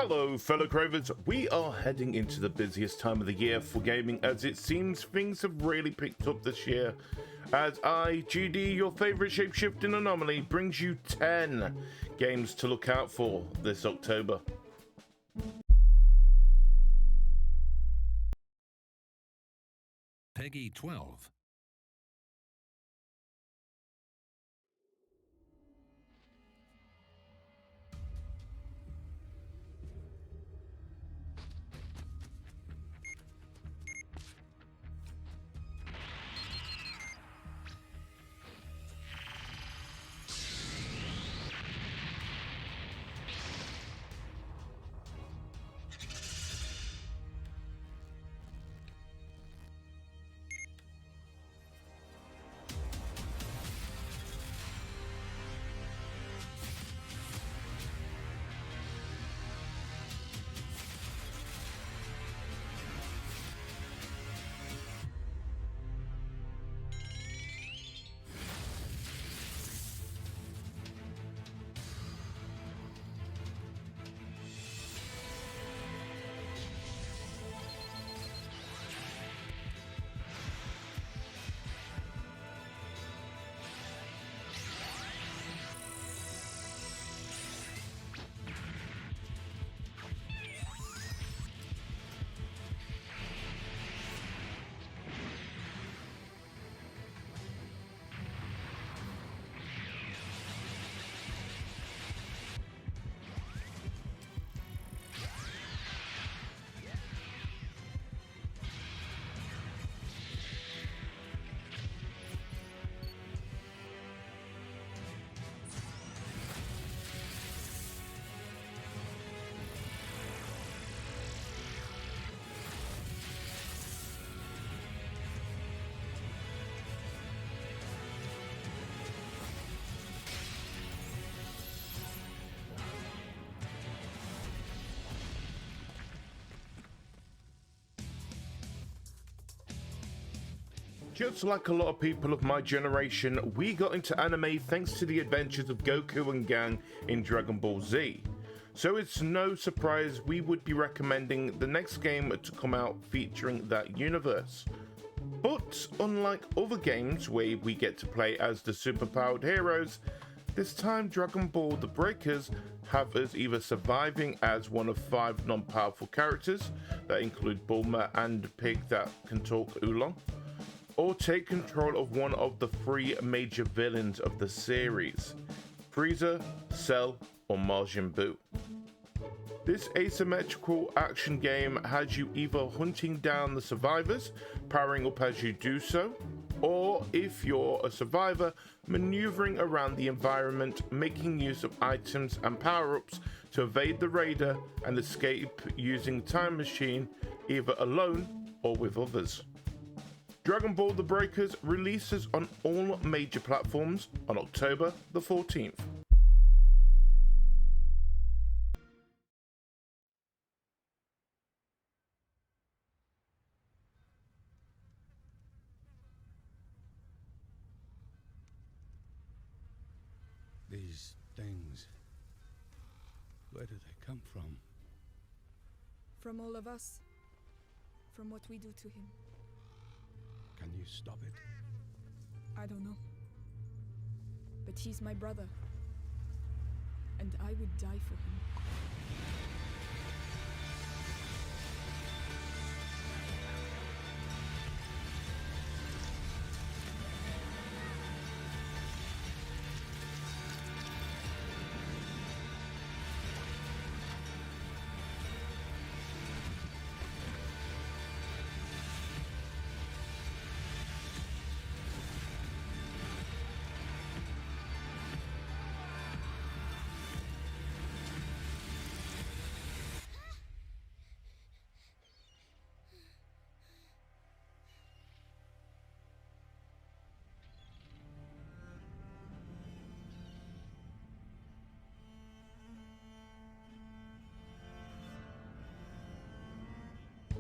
Hello, fellow Cravers. We are heading into the busiest time of the year for gaming, as it seems things have really picked up this year. As I, GD, your favorite shapeshifting anomaly, brings you 10 games to look out for this October. Peggy 12. Just like a lot of people of my generation, we got into anime thanks to the adventures of Goku and gang in Dragon Ball Z. So it's no surprise we would be recommending the next game to come out featuring that universe. But unlike other games where we get to play as the superpowered heroes, this time Dragon Ball The Breakers have us either surviving as one of 5 non-powerful characters that include Bulma and Pig that can talk oolong, or take control of one of the 3 major villains of the series, Frieza, Cell, or Majin Buu. This asymmetrical action game has you either hunting down the survivors, powering up as you do so, or if you're a survivor, maneuvering around the environment, making use of items and power-ups to evade the raider and escape using Time Machine, either alone or with others. Dragon Ball The Breakers releases on all major platforms on October the 14th. These things, where do they come from? From all of us. From what we do to him. Can you stop it? I don't know. But he's my brother. And I would die for him.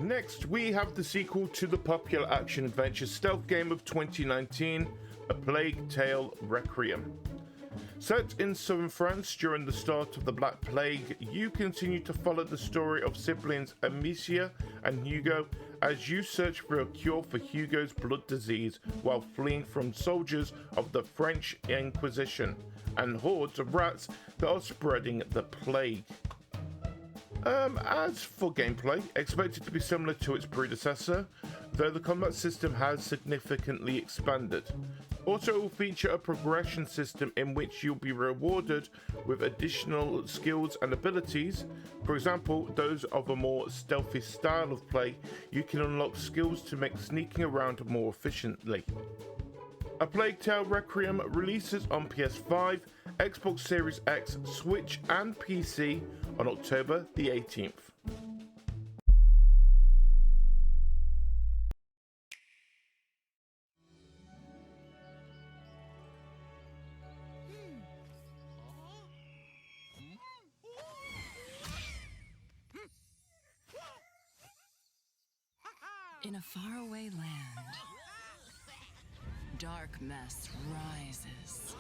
Next, we have the sequel to the popular action-adventure stealth game of 2019, A Plague Tale: Requiem. Set in southern France during the start of the Black Plague, you continue to follow the story of siblings Amicia and Hugo as you search for a cure for Hugo's blood disease while fleeing from soldiers of the French Inquisition and hordes of rats that are spreading the plague. As for gameplay, expected to be similar to its predecessor, though the combat system has significantly expanded. Also, it will feature a progression system in which you'll be rewarded with additional skills and abilities. For example, those of a more stealthy style of play, you can unlock skills to make sneaking around more efficiently. A Plague Tale Requiem releases on PS5, Xbox Series X, Switch and PC on October the 18th. In a faraway land, dark mess rises.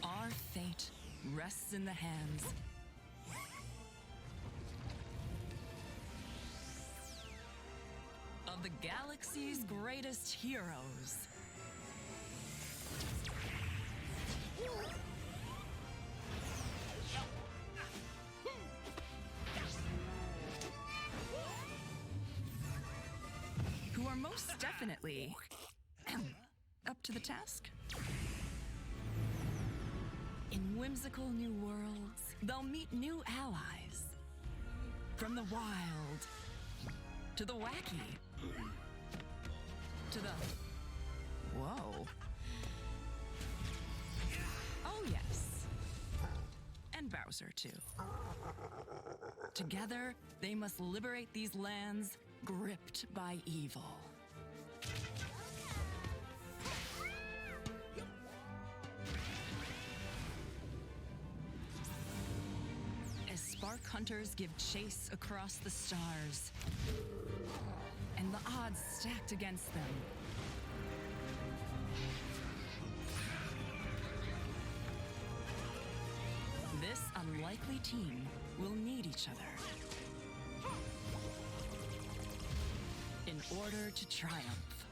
Our fate rests in the hands of the galaxy's greatest heroes. Who are most definitely up to the task. In whimsical new worlds, they'll meet new allies. From the wild, to the wacky, to the... whoa. Oh yes. And Bowser too. Together, they must liberate these lands gripped by evil. As spark hunters give chase across the stars, and the odds stacked against them, this unlikely team will need each other in order to triumph.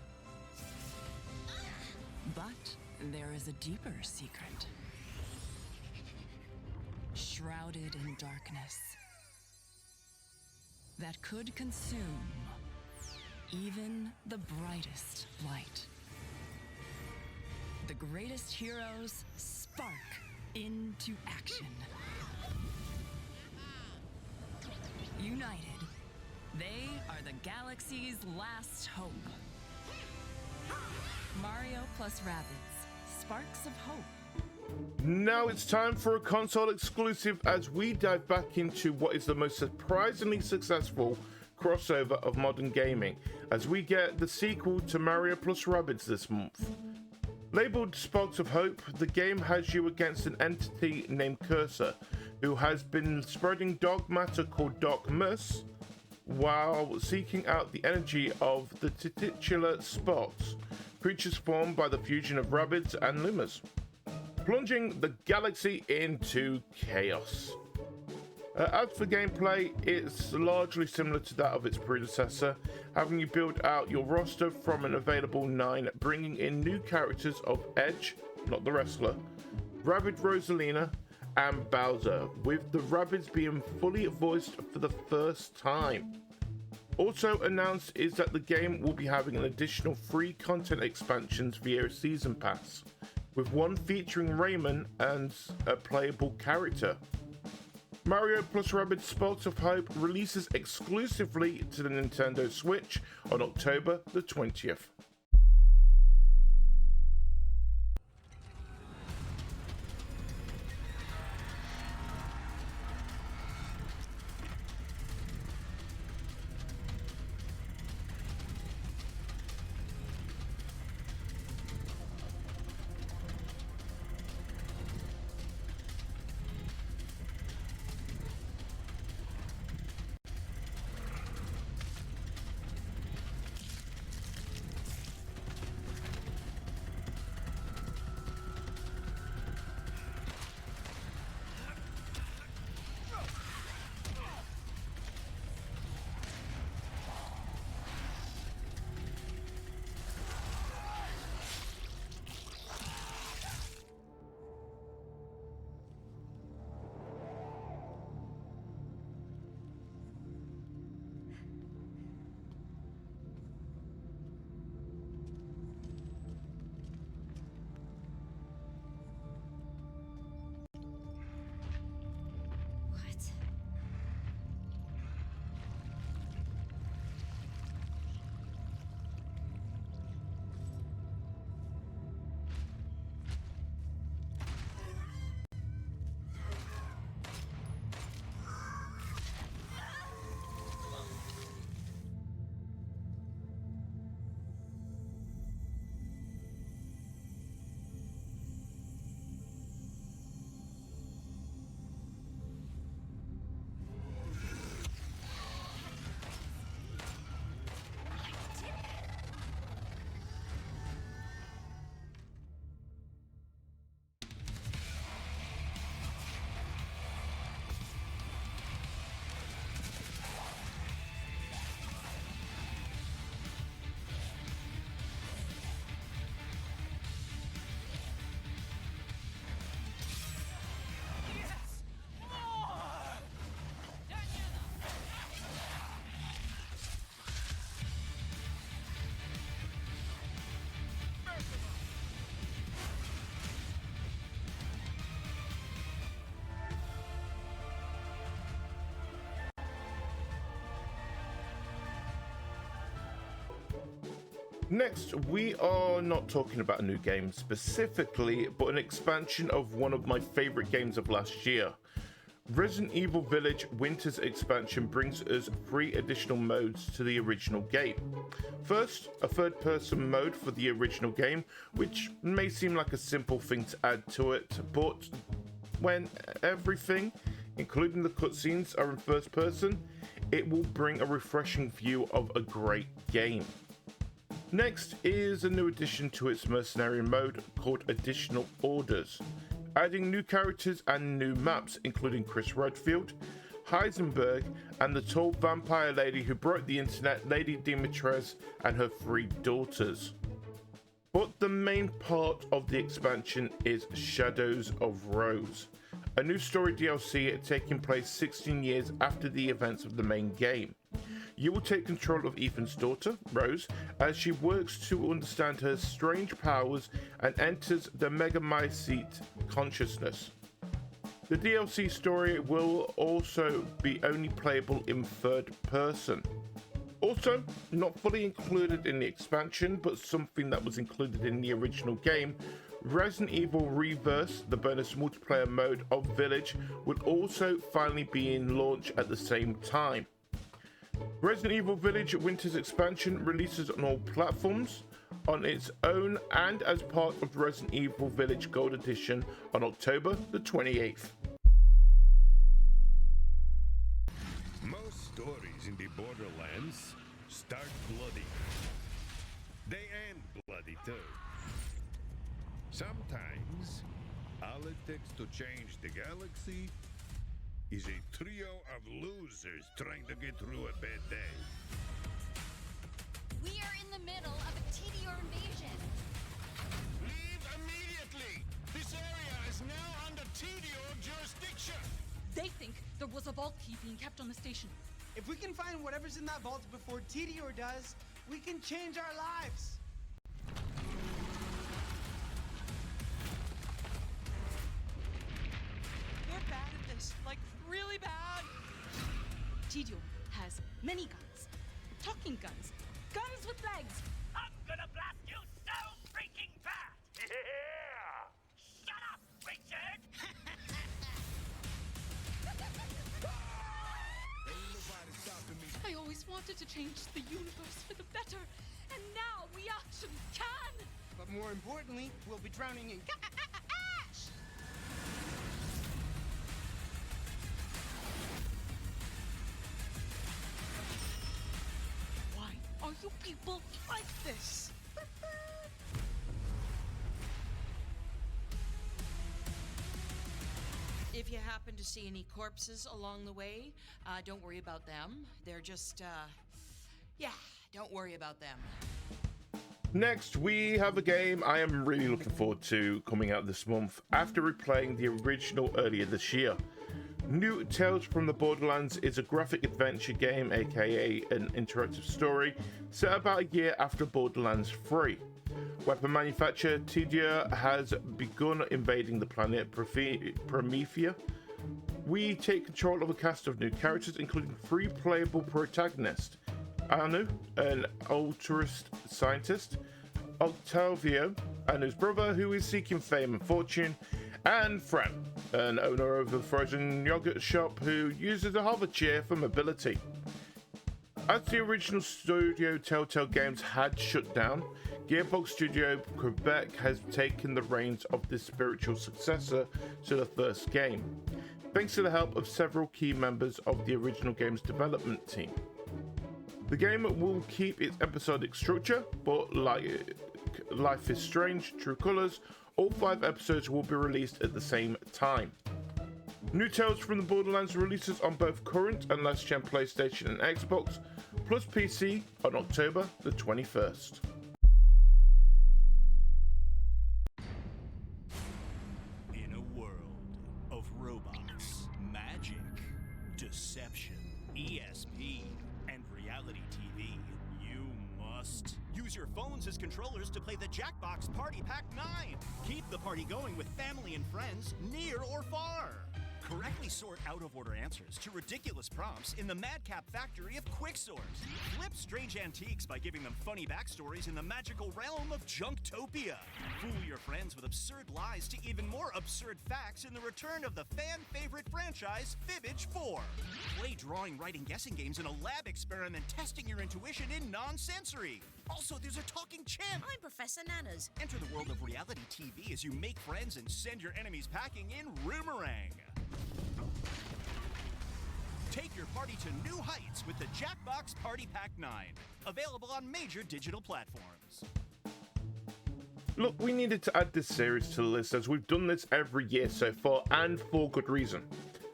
But there is a deeper secret, shrouded in darkness, that could consume even the brightest light. The greatest heroes spark into action. United, they are the galaxy's last hope. Mario plus Rabbids, Sparks of Hope. Now it's time for a console exclusive as we dive back into what is the most surprisingly successful crossover of modern gaming, as we get the sequel to Mario plus Rabbids this month. Labeled Sparks of Hope, the game has you against an entity named Cursor, who has been spreading dark matter called Dark Mus, while seeking out the energy of the titular Sparks, creatures formed by the fusion of Rabbids and Lumas, plunging the galaxy into chaos. As for gameplay, it's largely similar to that of its predecessor, having you build out your roster from an available 9, bringing in new characters of Edge, not the wrestler, Rabbid Rosalina, and Bowser, with the Rabbids being fully voiced for the first time. Also announced is that the game will be having an additional free content expansions via a season pass, with one featuring Rayman and a playable character. Mario plus Rabbids Sparks of Hope releases exclusively to the Nintendo Switch on October the 20th. Next, we are not talking about a new game specifically, but an expansion of one of my favorite games of last year. Resident Evil Village Winter's expansion brings us 3 additional modes to the original game. First, a third-person mode for the original game, which may seem like a simple thing to add to it, but when everything, including the cutscenes, are in first person, it will bring a refreshing view of a great game. Next is a new addition to its mercenary mode called Additional Orders, adding new characters and new maps, including Chris Redfield, Heisenberg, and the tall vampire lady who broke the internet, Lady Dimitrescu, and her 3 daughters. But the main part of the expansion is Shadows of Rose, a new story DLC taking place 16 years after the events of the main game. You will take control of Ethan's daughter, Rose, as she works to understand her strange powers and enters the Megamycete consciousness. The DLC story will also be only playable in third person. Also, not fully included in the expansion, but something that was included in the original game, Resident Evil Reverse, the bonus multiplayer mode of Village, will also finally be in launch at the same time. Resident Evil Village Winter's expansion releases on all platforms on its own and as part of Resident Evil Village Gold Edition on October the 28th. Most stories in the Borderlands start bloody. They end bloody too. Sometimes, all it takes to change the galaxy is a trio of losers trying to get through a bad day. We are in the middle of a TDR invasion. Leave immediately! This area is now under TDR jurisdiction! They think there was a vault key being kept on the station. If we can find whatever's in that vault before TDR does, we can change our lives. We're bad at this, like really bad. Tidio has many guns. Talking guns. Guns with legs. I'm gonna blast you so freaking bad! Yeah! Shut up, Richard! I always wanted to change the universe for the better, and now we actually can! But more importantly, we'll be drowning in ash! Why are you people like this? If you happen to see any corpses along the way, don't worry about them. They're just, yeah, don't worry about them. Next, we have a game I am really looking forward to coming out this month after replaying the original earlier this year. New Tales from the Borderlands is a graphic adventure game, aka an interactive story, set about a year after Borderlands 3. Weapon manufacturer TDR has begun invading the planet Promethea. We take control of a cast of new characters, including 3 playable protagonists: Anu, an altruist scientist, Octavio, Anu's brother who is seeking fame and fortune, and Fran, an owner of a frozen yogurt shop who uses a hover chair for mobility. As the original studio Telltale Games had shut down, Gearbox Studio Quebec has taken the reins of this spiritual successor to the first game, thanks to the help of several key members of the original game's development team. The game will keep its episodic structure, but like Life is Strange, True Colors, all 5 episodes will be released at the same time. New Tales from the Borderlands releases on both current and last-gen PlayStation and Xbox, plus PC on October the 21st. In a world of robots, magic, deception, ESP, and reality TV, you must use your phones as controllers to play the Jackbox Party Pack 9. Keep the party going with family and friends, near or far. Correctly sort out-of-order answers to ridiculous prompts in the madcap factory of Quicksort. Flip strange antiques by giving them funny backstories in the magical realm of Junktopia. Fool your friends with absurd lies to even more absurd facts in the return of the fan-favorite franchise Fibbage 4. Play drawing, writing, guessing games in a lab experiment testing your intuition in non-sensory. Also, there's a talking chimp. I'm Professor Nanas. Enter the world of reality TV as you make friends and send your enemies packing in Roomerang. Take your party to new heights with the Jackbox Party Pack 9. Available on major digital platforms. Look, we needed to add this series to the list as we've done this every year so far, and for good reason.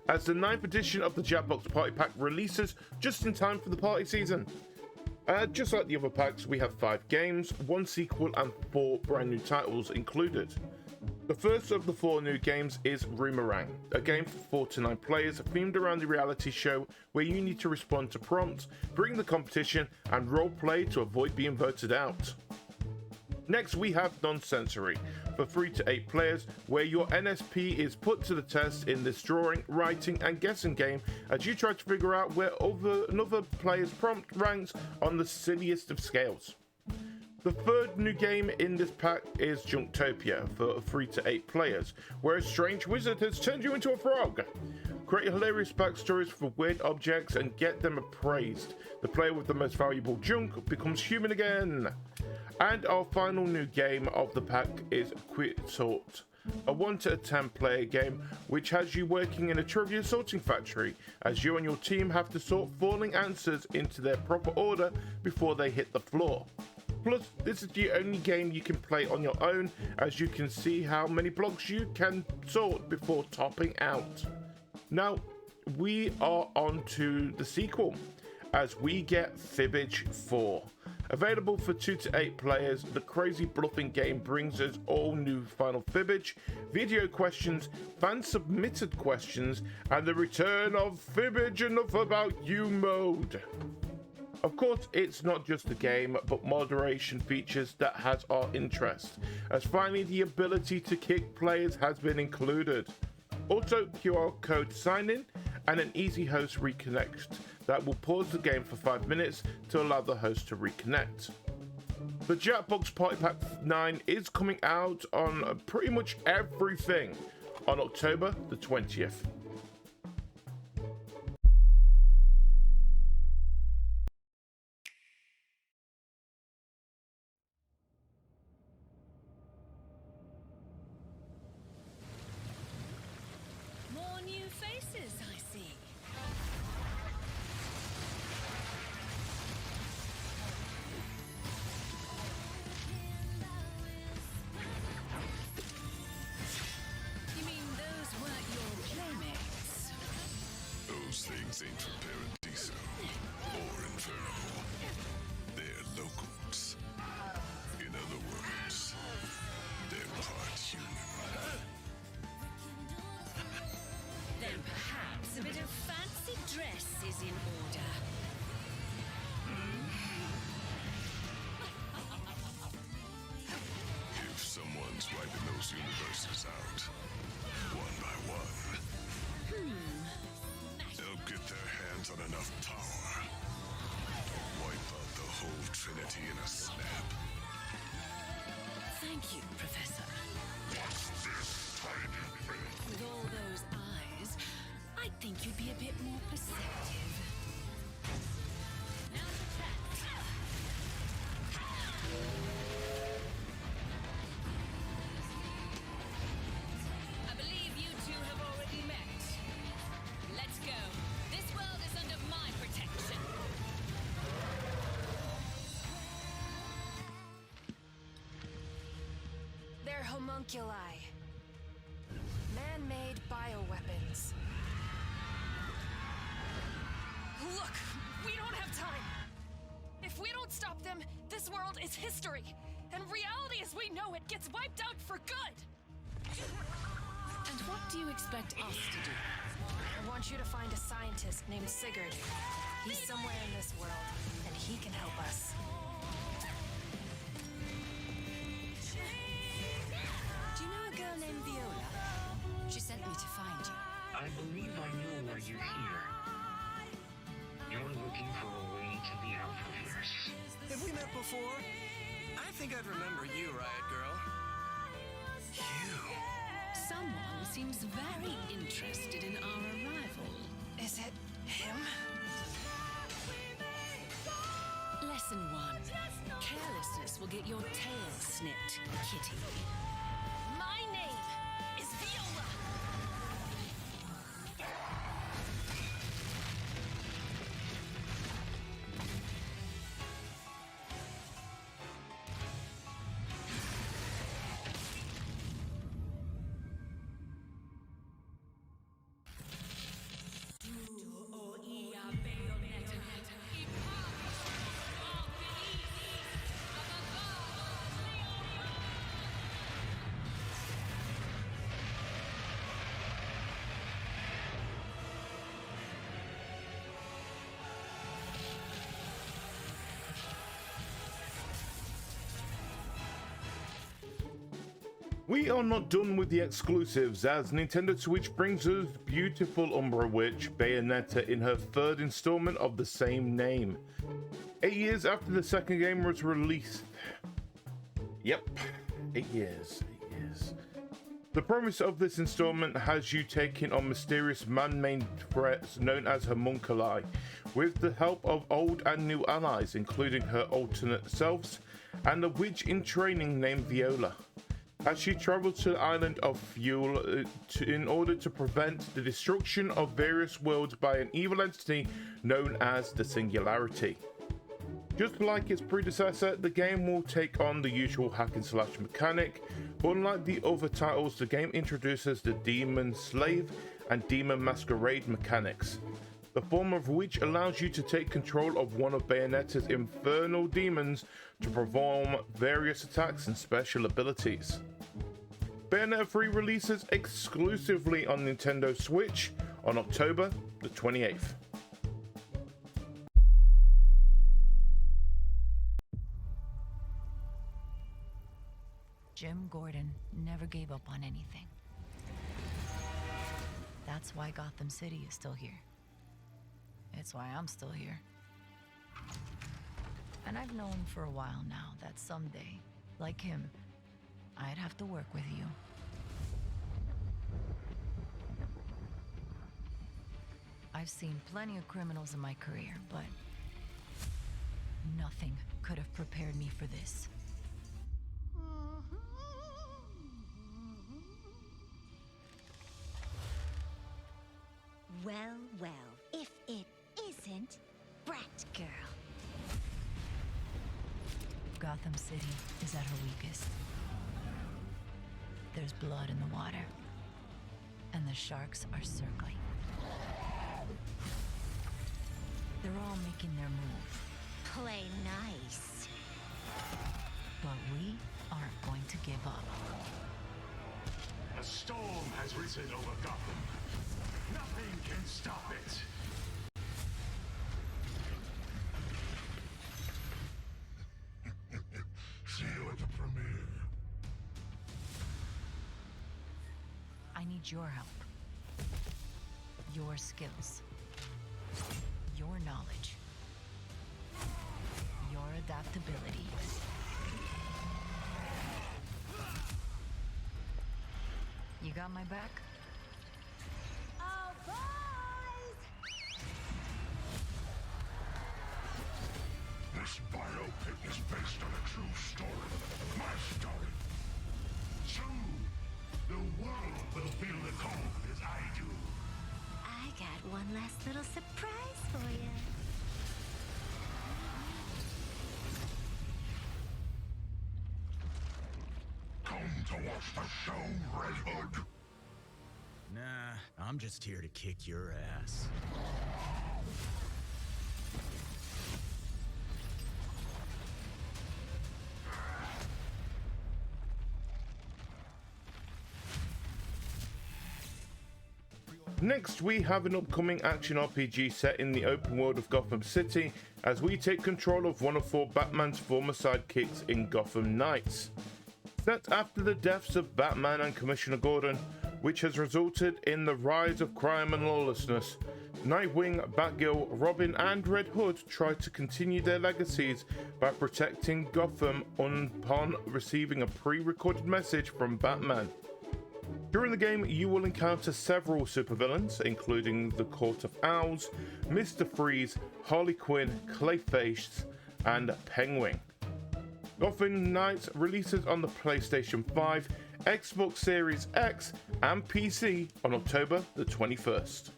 As the 9th edition of the Jackbox Party Pack releases just in time for the party season. Just like the other packs, we have 5 games, 1 sequel and 4 brand new titles included. The first of the 4 new games is Roomerang, a game for 4 to 9 players themed around the reality show where you need to respond to prompts, bring the competition and roleplay to avoid being voted out. Next we have Non-Sensory, for 3 to 8 players, where your NSP is put to the test in this drawing, writing and guessing game as you try to figure out where another player's prompt ranks on the silliest of scales. The third new game in this pack is Junktopia, for 3 to 8 players, where a strange wizard has turned you into a frog. Create hilarious backstories for weird objects and get them appraised. The player with the most valuable junk becomes human again. And our final new game of the pack is Quicksort, a 1 to 10 player game which has you working in a trivia sorting factory as you and your team have to sort falling answers into their proper order before they hit the floor. Plus, this is the only game you can play on your own as you can see how many blocks you can sort before topping out. Now, we are on to the sequel as we get Fibbage 4. Available for 2 to 8 players, the crazy bluffing game brings us all new Final Fibbage, video questions, fan-submitted questions, and the return of Fibbage Enough About You mode. Of course, it's not just a game, but moderation features that has our interest, as finally the ability to kick players has been included. Also, QR code sign-in and an easy host reconnect that will pause the game for 5 minutes to allow the host to reconnect. The Jackbox Party Pack 9 is coming out on pretty much everything on October the 20th. More new faces, I see. You mean those weren't your playmates? Those things ain't from Paradiso or Inferno. They're locals. In other words, they're part human. Then perhaps a bit of fancy dress is in order. If someone's wiping those universes out, one by one, they'll get their hands on enough power to wipe out the whole Trinity in a snap. Thank you, Professor. What's this tiny thing? With all those eyes, I'd think you'd be a bit more perceptive. Now I believe you two have already met. Let's go. This world is under my protection. They're homunculi. Man-made bioweapons. Look, we don't have time. If we don't stop them, this world is history. And reality as we know it gets wiped out for good. And what do you expect us to do? I want you to find a scientist named Sigurd. He's somewhere in this world, and he can help us. Do you know a girl named Viola? She sent me to find you. I believe I know why you're here. You're looking for a way to the Alphaverse. Have we met before? I think I'd remember you, Riot Girl. You. Someone seems very interested in our arrival. Is it him? Lesson 1. Carelessness will get your tail snipped, kitty. My name is Viola. We are not done with the exclusives, as Nintendo Switch brings us beautiful Umbra Witch Bayonetta in her third installment of the same name. 8 years after the second game was released. Yep, 8 years. The promise of this installment has you taking on mysterious man-made threats known as homunculi, with the help of old and new allies, including her alternate selves, and a witch in training named Viola, as she travels to the island of Fuel in order to prevent the destruction of various worlds by an evil entity known as the Singularity. Just like its predecessor, the game will take on the usual hack and slash mechanic, but unlike the other titles, the game introduces the Demon Slave and Demon Masquerade mechanics, the former of which allows you to take control of one of Bayonetta's infernal demons to perform various attacks and special abilities. Bayonetta 3 releases exclusively on Nintendo Switch on October the 28th. Jim Gordon never gave up on anything. That's why Gotham City is still here. It's why I'm still here. And I've known for a while now that someday, like him, I'd have to work with you. I've seen plenty of criminals in my career, but nothing could have prepared me for this. Well, well, if it isn't Brat Girl. Gotham City is at her weakest. There's blood in the water, and the sharks are circling. They're all making their move. Play nice. But we aren't going to give up. A storm has risen over Gotham. Nothing can stop it. See you at the premiere. I need your help. Your skills. Your knowledge. Your adaptability. You got my back? Oh, boys! This biopic is based on a true story. My story. True. The world will feel the cold as I do. I got one last little surprise for you. Come to watch the show, Red Hood. Nah, I'm just here to kick your ass. Next, we have an upcoming action RPG set in the open world of Gotham City, as we take control of one of 4 Batman's former sidekicks in Gotham Knights. Set after the deaths of Batman and Commissioner Gordon, which has resulted in the rise of crime and lawlessness. Nightwing, Batgirl, Robin, and Red Hood try to continue their legacies by protecting Gotham upon receiving a pre-recorded message from Batman. During the game, you will encounter several supervillains, including the Court of Owls, Mr. Freeze, Harley Quinn, Clayface, and Penguin. Gotham Knights releases on the PlayStation 5, Xbox Series X, and PC on October the 21st.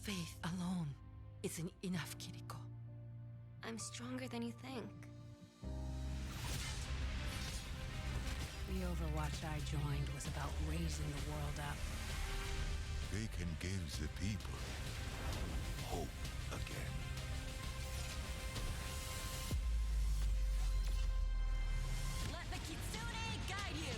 Faith alone isn't enough, Kiriko. I'm stronger than you think. The Overwatch I joined was about raising the world up. They can give the people hope again. Let the Kitsune guide you!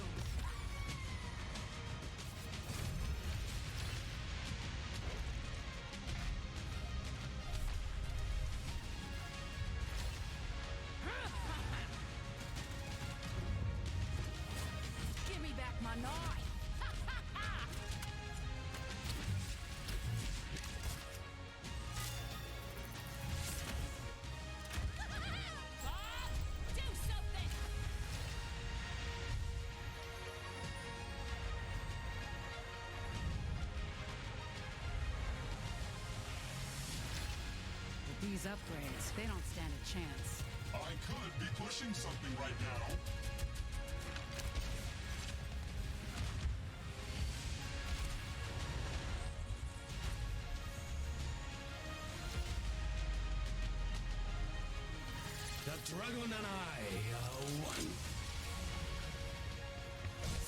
Give me back my knife! Do something! With these upgrades, they don't stand a chance. I could be pushing something right now. The dragon and I are one.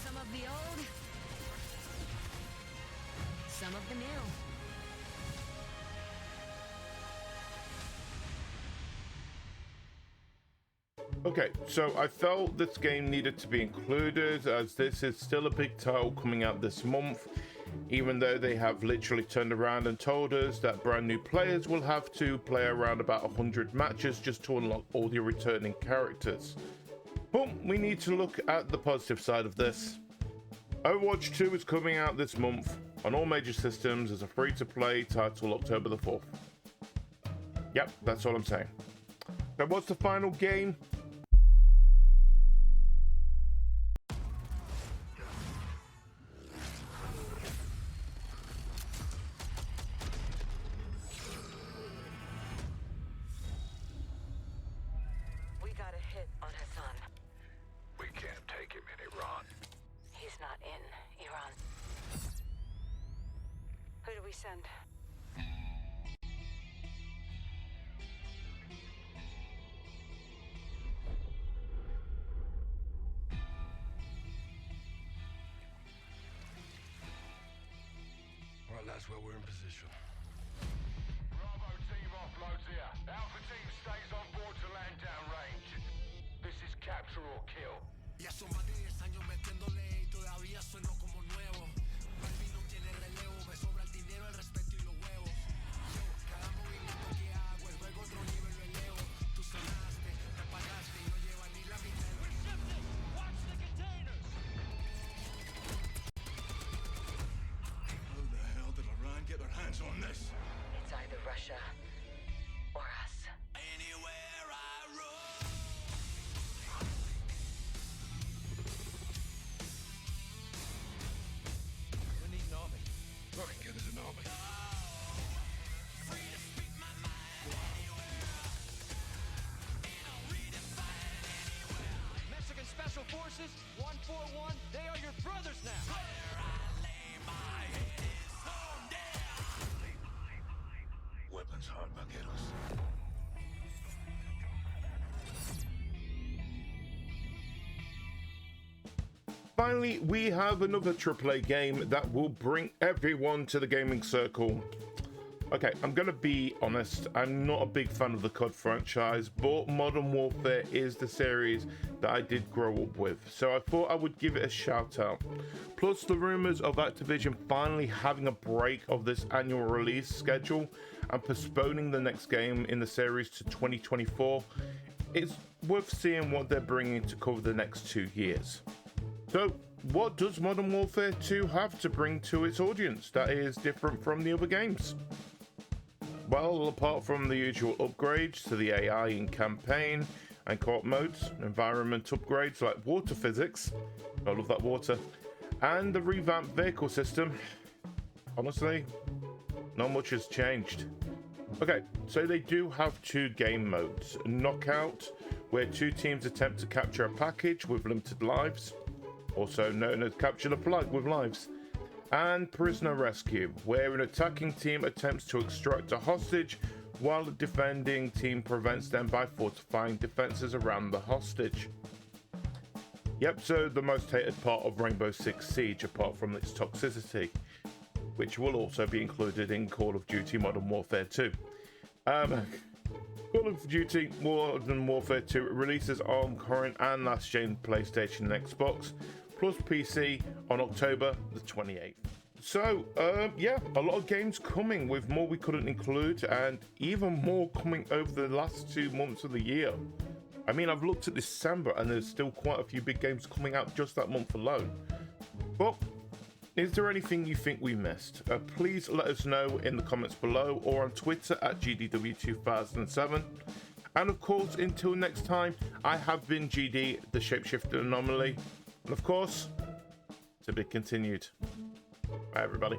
Some of the old, some of the new. Okay, so I felt this game needed to be included as this is still a big title coming out this month, even though they have literally turned around and told us that brand new players will have to play around about 100 matches just to unlock all the returning characters. But we need to look at the positive side of this. Overwatch 2 is coming out this month on all major systems as a free-to-play title October the 4th. Yep, that's all I'm saying. So what's the final game? We got a hit on Hassan. We can't take him in Iran. He's not in Iran. Who do we send? Right, lads, well, we're in position. Bravo team offloads here. Alpha team stays on board to land downrange. This is capture or kill. Ya son más de 10 años metiéndole y todavía sueno como nuevo. Balvin no tiene relevo, me sobra el dinero, el respeto y los huevos. Yo, cada movimiento que hago, el juego otro nivel lo elevo. Tú sonaste, te pagaste y no lleva ni la mitad. We're shifting! Watch the containers! How the hell did Iran get their hands on this? It's either Russia or us. Anywhere I roam. We need an army. Right, get us an army. Free to speak my mind anywhere. And I'll redefine anywhere. Mexican Special Forces, 141, they are your brothers now. Where I lay my head is home there. Weapons hard, vaqueros. Finally, we have another AAA game that will bring everyone to the gaming circle. Okay, I'm gonna be honest, I'm not a big fan of the COD franchise, but Modern Warfare is the series that I did grow up with, so I thought I would give it a shout out. Plus the rumors of Activision finally having a break of this annual release schedule and postponing the next game in the series to 2024 it's worth seeing what they're bringing to cover the next 2 years. So, what does Modern Warfare 2 have to bring to its audience that is different from the other games? Well, apart from the usual upgrades to the AI in campaign and co-op modes, environment upgrades like water physics, I love that water, and the revamped vehicle system, honestly, not much has changed. Okay, so they do have 2 game modes. Knockout, where 2 teams attempt to capture a package with limited lives, also known as Capture the Flag with lives, and Prisoner Rescue, where an attacking team attempts to extract a hostage while the defending team prevents them by fortifying defenses around the hostage. Yep, so the most hated part of Rainbow Six Siege apart from its toxicity, which will also be included in Call of Duty Modern Warfare 2. Call of Duty Modern Warfare 2 releases on current and last gen PlayStation and Xbox, plus PC on October the 28th. So, yeah, a lot of games coming, with more we couldn't include, and even more coming over the last 2 months of the year. I mean, I've looked at December, and there's still quite a few big games coming out just that month alone. But is there anything you think we missed? Please let us know in the comments below or on Twitter at GDW2007. And of course, until next time, I have been GD, the shapeshifting Anomaly. And of course, to be continued. Bye, everybody.